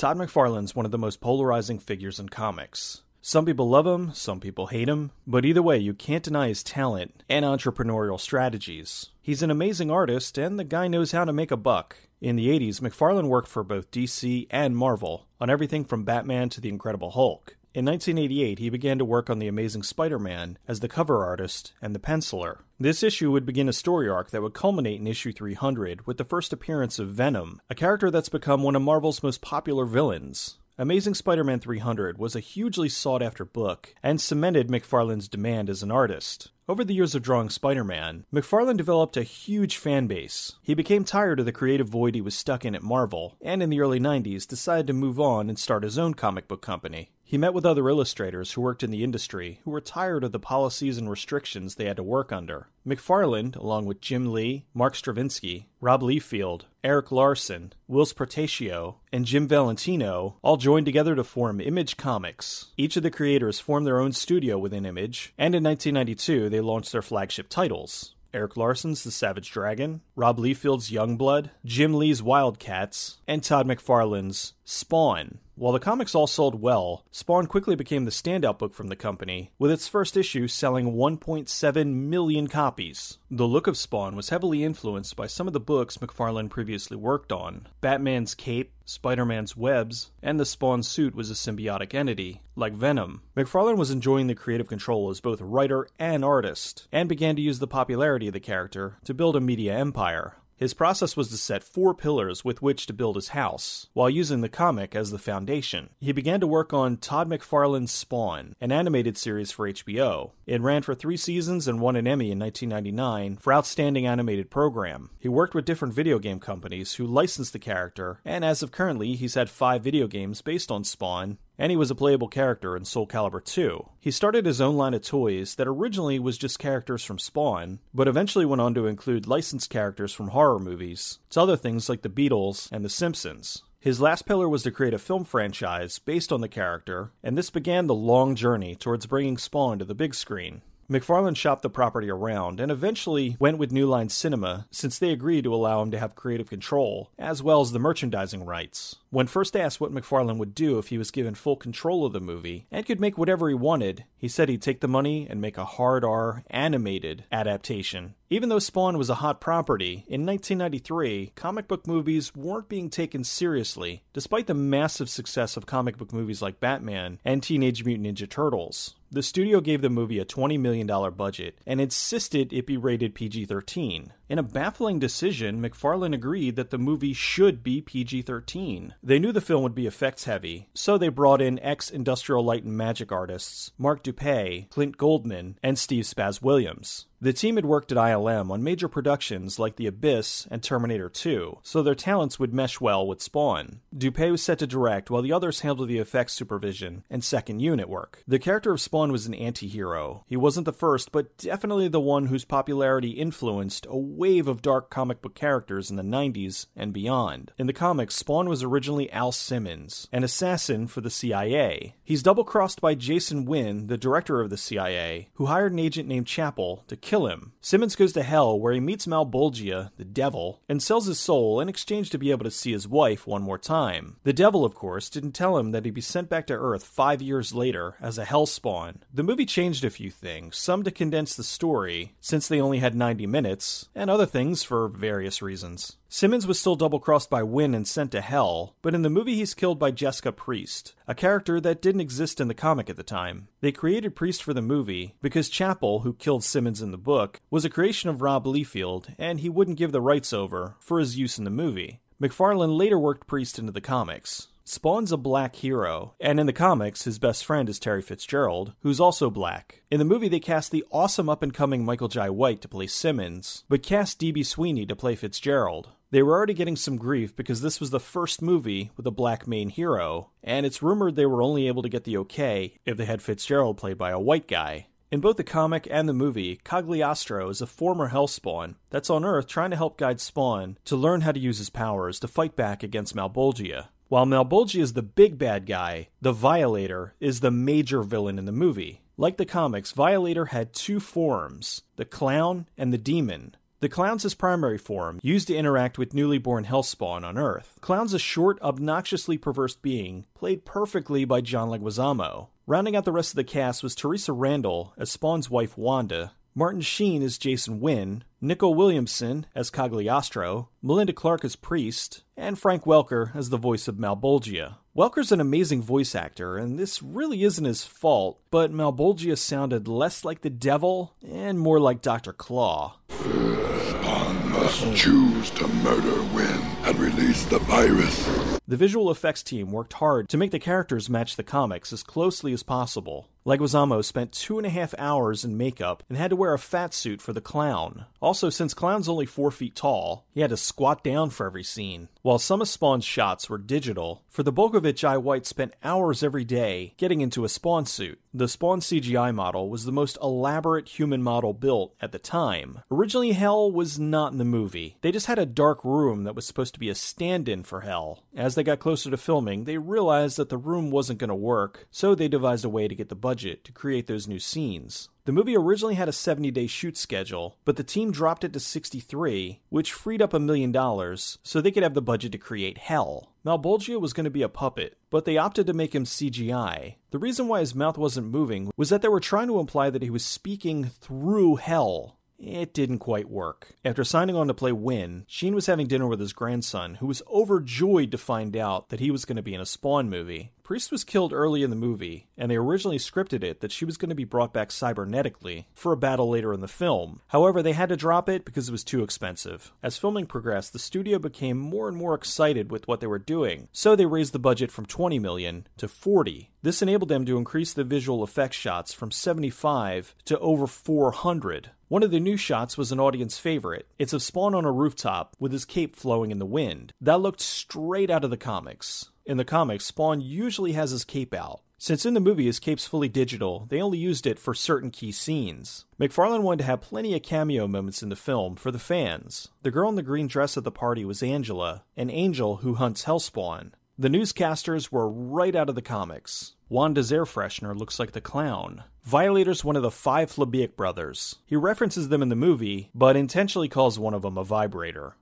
Todd McFarlane's one of the most polarizing figures in comics. Some people love him, some people hate him, but either way, you can't deny his talent and entrepreneurial strategies. He's an amazing artist, and the guy knows how to make a buck. In the 80s, McFarlane worked for both DC and Marvel, on everything from Batman to the Incredible Hulk. In 1988, he began to work on The Amazing Spider-Man as the cover artist and the penciler. This issue would begin a story arc that would culminate in issue 300 with the first appearance of Venom, a character that's become one of Marvel's most popular villains. Amazing Spider-Man 300 was a hugely sought-after book and cemented McFarlane's demand as an artist. Over the years of drawing Spider-Man, McFarlane developed a huge fan base. He became tired of the creative void he was stuck in at Marvel, and in the early 90s decided to move on and start his own comic book company. He met with other illustrators who worked in the industry who were tired of the policies and restrictions they had to work under. McFarlane, along with Jim Lee, Mark Straczynski, Rob Liefeld, Eric Larson, Whilce Portacio, and Jim Valentino all joined together to form Image Comics. Each of the creators formed their own studio within Image, and in 1992 they launched their flagship titles. Eric Larson's The Savage Dragon, Rob Liefeld's Youngblood, Jim Lee's Wildcats, and Todd McFarlane's Spawn. While the comics all sold well, Spawn quickly became the standout book from the company, with its first issue selling 1.7 million copies. The look of Spawn was heavily influenced by some of the books McFarlane previously worked on. Batman's cape, Spider-Man's webs, and the Spawn suit was a symbiotic entity, like Venom. McFarlane was enjoying the creative control as both writer and artist, and began to use the popularity of the character to build a media empire. His process was to set 4 pillars with which to build his house, while using the comic as the foundation. He began to work on Todd McFarlane's Spawn, an animated series for HBO. It ran for 3 seasons and won an Emmy in 1999 for Outstanding Animated Program. He worked with different video game companies who licensed the character, and as of currently, he's had 5 video games based on Spawn, and he was a playable character in Soul Calibur 2. He started his own line of toys that originally was just characters from Spawn, but eventually went on to include licensed characters from horror movies, to other things like The Beatles and The Simpsons. His last pillar was to create a film franchise based on the character, and this began the long journey towards bringing Spawn to the big screen. McFarlane shopped the property around and eventually went with New Line Cinema since they agreed to allow him to have creative control, as well as the merchandising rights. When first asked what McFarlane would do if he was given full control of the movie and could make whatever he wanted, he said he'd take the money and make a hard R animated adaptation. Even though Spawn was a hot property, in 1993, comic book movies weren't being taken seriously, despite the massive success of comic book movies like Batman and Teenage Mutant Ninja Turtles. The studio gave the movie a $20 million budget and insisted it be rated PG-13. In a baffling decision, McFarlane agreed that the movie should be PG-13. They knew the film would be effects-heavy, so they brought in ex-Industrial Light and Magic artists Mark Dupe, Clint Goldman, and Steve Spaz Williams. The team had worked at ILM on major productions like The Abyss and Terminator 2, so their talents would mesh well with Spawn. Dupe was set to direct, while the others handled the effects supervision and second unit work. The character of Spawn was an anti-hero. He wasn't the first, but definitely the one whose popularity influenced a wave of dark comic book characters in the 90s and beyond. In the comics, Spawn was originally Al Simmons, an assassin for the CIA. He's double-crossed by Jason Wynn, the director of the CIA, who hired an agent named Chapel to kill him. Simmons goes to hell where he meets Malbolgia, the devil, and sells his soul in exchange to be able to see his wife one more time. The devil, of course, didn't tell him that he'd be sent back to Earth 5 years later as a Hellspawn. The movie changed a few things, some to condense the story, since they only had 90 minutes, and other things for various reasons. Simmons was still double-crossed by Wynn and sent to hell, but in the movie he's killed by Jessica Priest, a character that didn't exist in the comic at the time. They created Priest for the movie because Chapel, who killed Simmons in the book, was a creation of Rob Liefeld, and he wouldn't give the rights over for his use in the movie. McFarlane later worked Priest into the comics. Spawn's a black hero, and in the comics, his best friend is Terry Fitzgerald, who's also black. In the movie, they cast the awesome up-and-coming Michael Jai White to play Simmons, but cast D.B. Sweeney to play Fitzgerald. They were already getting some grief because this was the first movie with a black main hero, and it's rumored they were only able to get the okay if they had Fitzgerald played by a white guy. In both the comic and the movie, Kagliastro is a former Hellspawn that's on Earth trying to help guide Spawn to learn how to use his powers to fight back against Malbolgia. While Malbolgia is the big bad guy, the Violator is the major villain in the movie. Like the comics, Violator had 2 forms, the clown and the demon. The Clown's his primary form, used to interact with newly born Hellspawn on Earth. Clown's a short, obnoxiously perverse being, played perfectly by John Leguizamo. Rounding out the rest of the cast was Teresa Randall as Spawn's wife Wanda, Martin Sheen as Jason Wynn, Nicole Williamson as Kagliastro, Melinda Clarke as Priest, and Frank Welker as the voice of Malbolgia. Welker's an amazing voice actor, and this really isn't his fault, but Malbolgia sounded less like the devil and more like Dr. Claw. Spawn must choose to murder Wynn and release the virus. The visual effects team worked hard to make the characters match the comics as closely as possible. Leguizamo spent 2.5 hours in makeup and had to wear a fat suit for the clown. Also, since Clown's only 4 feet tall, he had to squat down for every scene. While some of Spawn's shots were digital, for the bulk of it, Jai White spent hours every day getting into a Spawn suit. The Spawn CGI model was the most elaborate human model built at the time. Originally, Hell was not in the movie. They just had a dark room that was supposed to be a stand-in for Hell. As they got closer to filming, they realized that the room wasn't going to work, so they devised a way to get the budget to create those new scenes. The movie originally had a 70-day shoot schedule, but the team dropped it to 63, which freed up $1 million so they could have the budget to create Hell. Malbolgia was going to be a puppet, but they opted to make him CGI. The reason why his mouth wasn't moving was that they were trying to imply that he was speaking through Hell. It didn't quite work. After signing on to play Wynn, Sheen was having dinner with his grandson, who was overjoyed to find out that he was going to be in a Spawn movie. Priest was killed early in the movie, and they originally scripted it that she was going to be brought back cybernetically for a battle later in the film. However, they had to drop it because it was too expensive. As filming progressed, the studio became more and more excited with what they were doing, so they raised the budget from $20 million to $40. This enabled them to increase the visual effects shots from 75 to over 400. One of the new shots was an audience favorite. It's of Spawn on a rooftop with his cape flowing in the wind. That looked straight out of the comics. In the comics, Spawn usually has his cape out. Since in the movie his cape's fully digital, they only used it for certain key scenes. McFarlane wanted to have plenty of cameo moments in the film for the fans. The girl in the green dress at the party was Angela, an angel who hunts Hellspawn. The newscasters were right out of the comics. Wanda's air freshener looks like the clown. Violator's one of the 5 Flabiak brothers. He references them in the movie, but intentionally calls one of them a vibrator.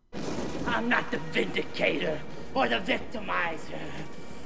I'm not the vindicator, or the victimizer,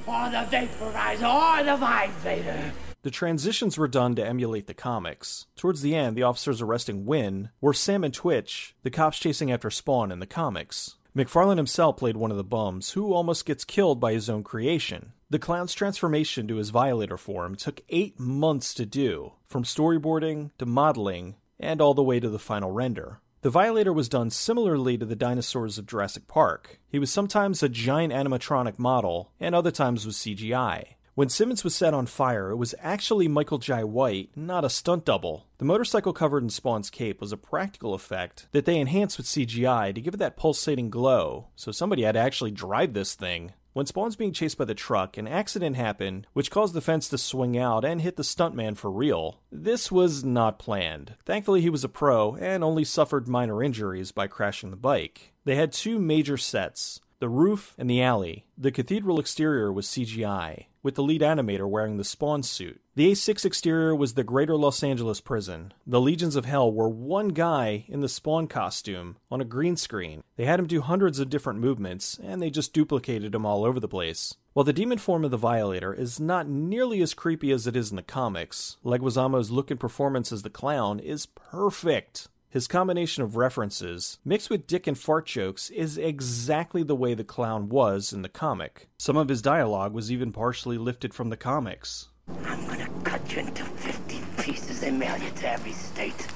or the vaporizer, or the vibrator. The transitions were done to emulate the comics. Towards the end, the officers arresting Wynn were Sam and Twitch, the cops chasing after Spawn in the comics. McFarlane himself played one of the bums, who almost gets killed by his own creation. The clown's transformation to his Violator form took 8 months to do, from storyboarding to modeling, and all the way to the final render. The Violator was done similarly to the dinosaurs of Jurassic Park. He was sometimes a giant animatronic model, and other times was CGI. When Simmons was set on fire, it was actually Michael Jai White, not a stunt double. The motorcycle covered in Spawn's cape was a practical effect that they enhanced with CGI to give it that pulsating glow, so somebody had to actually drive this thing. When Spawn's being chased by the truck, an accident happened, which caused the fence to swing out and hit the stuntman for real. This was not planned. Thankfully, he was a pro and only suffered minor injuries by crashing the bike. They had 2 major sets, the roof and the alley. The cathedral exterior was CGI, with the lead animator wearing the Spawn suit. The A6 exterior was the Greater Los Angeles prison. The Legions of Hell were one guy in the Spawn costume on a green screen. They had him do hundreds of different movements, and they just duplicated him all over the place. While the demon form of the Violator is not nearly as creepy as it is in the comics, Leguizamo's look and performance as the clown is perfect. His combination of references, mixed with dick and fart jokes, is exactly the way the clown was in the comic. Some of his dialogue was even partially lifted from the comics. I'm gonna cut you into 50 pieces and mail you to every state.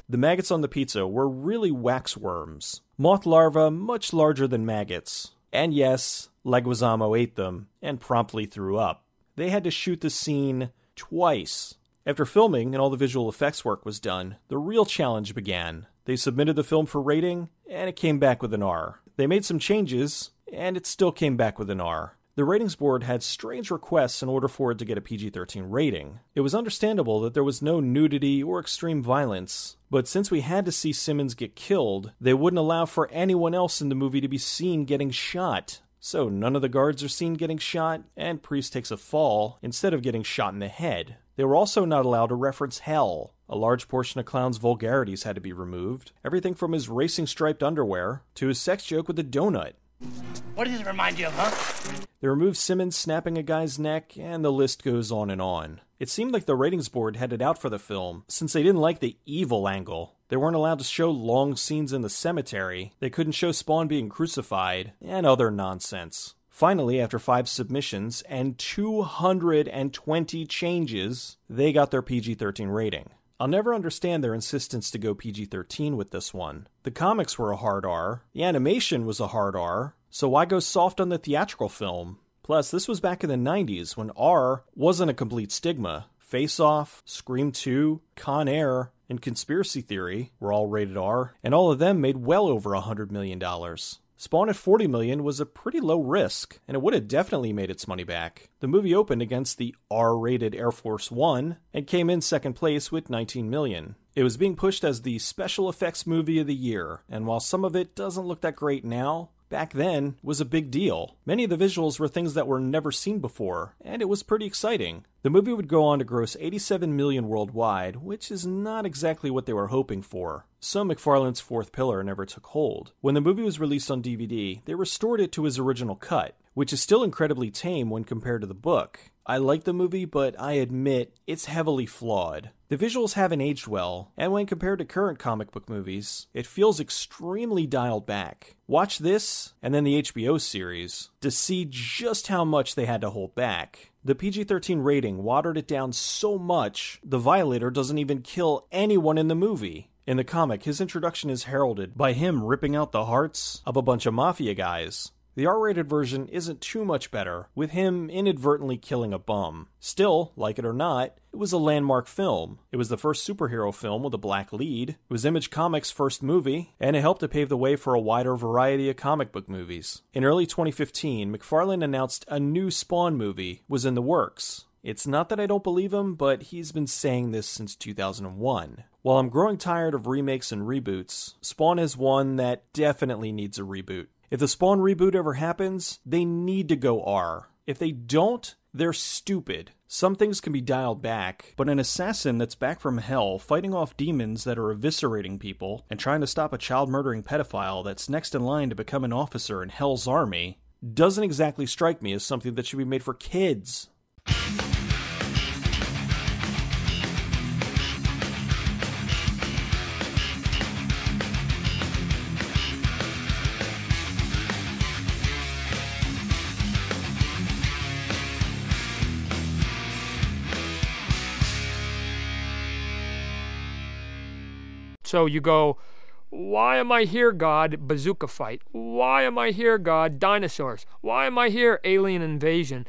The maggots on the pizza were really waxworms. Moth larvae much larger than maggots. And yes, Leguizamo ate them and promptly threw up. They had to shoot the scene twice. After filming and all the visual effects work was done, the real challenge began. They submitted the film for rating, and it came back with an R. They made some changes, and it still came back with an R. The ratings board had strange requests in order for it to get a PG-13 rating. It was understandable that there was no nudity or extreme violence, but since we had to see Simmons get killed, they wouldn't allow for anyone else in the movie to be seen getting shot. So none of the guards are seen getting shot, and Priest takes a fall instead of getting shot in the head. They were also not allowed to reference hell. A large portion of Clown's vulgarities had to be removed. Everything from his racing striped underwear to his sex joke with a donut. What does it remind you of, huh? They removed Simmons snapping a guy's neck, and the list goes on and on. It seemed like the ratings board had it out for the film, since they didn't like the evil angle. They weren't allowed to show long scenes in the cemetery, they couldn't show Spawn being crucified, and other nonsense. Finally, after 5 submissions and 220 changes, they got their PG-13 rating. I'll never understand their insistence to go PG-13 with this one. The comics were a hard R, the animation was a hard R, so why go soft on the theatrical film? Plus, this was back in the 90s when R wasn't a complete stigma. Face Off, Scream 2, Con Air, and Conspiracy Theory were all rated R, and all of them made well over $100 million. Spawn at $40 million was a pretty low risk, and it would have definitely made its money back. The movie opened against the R-rated Air Force One and came in second place with $19 million. It was being pushed as the special effects movie of the year, and while some of it doesn't look that great now, back then was a big deal. Many of the visuals were things that were never seen before, and it was pretty exciting. The movie would go on to gross $87 million worldwide, which is not exactly what they were hoping for. So McFarlane's fourth pillar never took hold. When the movie was released on DVD, they restored it to his original cut, which is still incredibly tame when compared to the book. I like the movie, but I admit it's heavily flawed. The visuals haven't aged well, and when compared to current comic book movies, it feels extremely dialed back. Watch this, and then the HBO series, to see just how much they had to hold back. The PG-13 rating watered it down so much, the Violator doesn't even kill anyone in the movie. In the comic, his introduction is heralded by him ripping out the hearts of a bunch of mafia guys. The R-rated version isn't too much better, with him inadvertently killing a bum. Still, like it or not, it was a landmark film. It was the first superhero film with a black lead, it was Image Comics' first movie, and it helped to pave the way for a wider variety of comic book movies. In early 2015, McFarlane announced a new Spawn movie was in the works. It's not that I don't believe him, but he's been saying this since 2001. While I'm growing tired of remakes and reboots, Spawn is one that definitely needs a reboot. If the Spawn reboot ever happens, they need to go R. If they don't, they're stupid. Some things can be dialed back, but an assassin that's back from hell fighting off demons that are eviscerating people and trying to stop a child-murdering pedophile that's next in line to become an officer in Hell's Army doesn't exactly strike me as something that should be made for kids. So you go, why am I here, God? Bazooka fight. Why am I here, God? Dinosaurs. Why am I here? Alien invasion.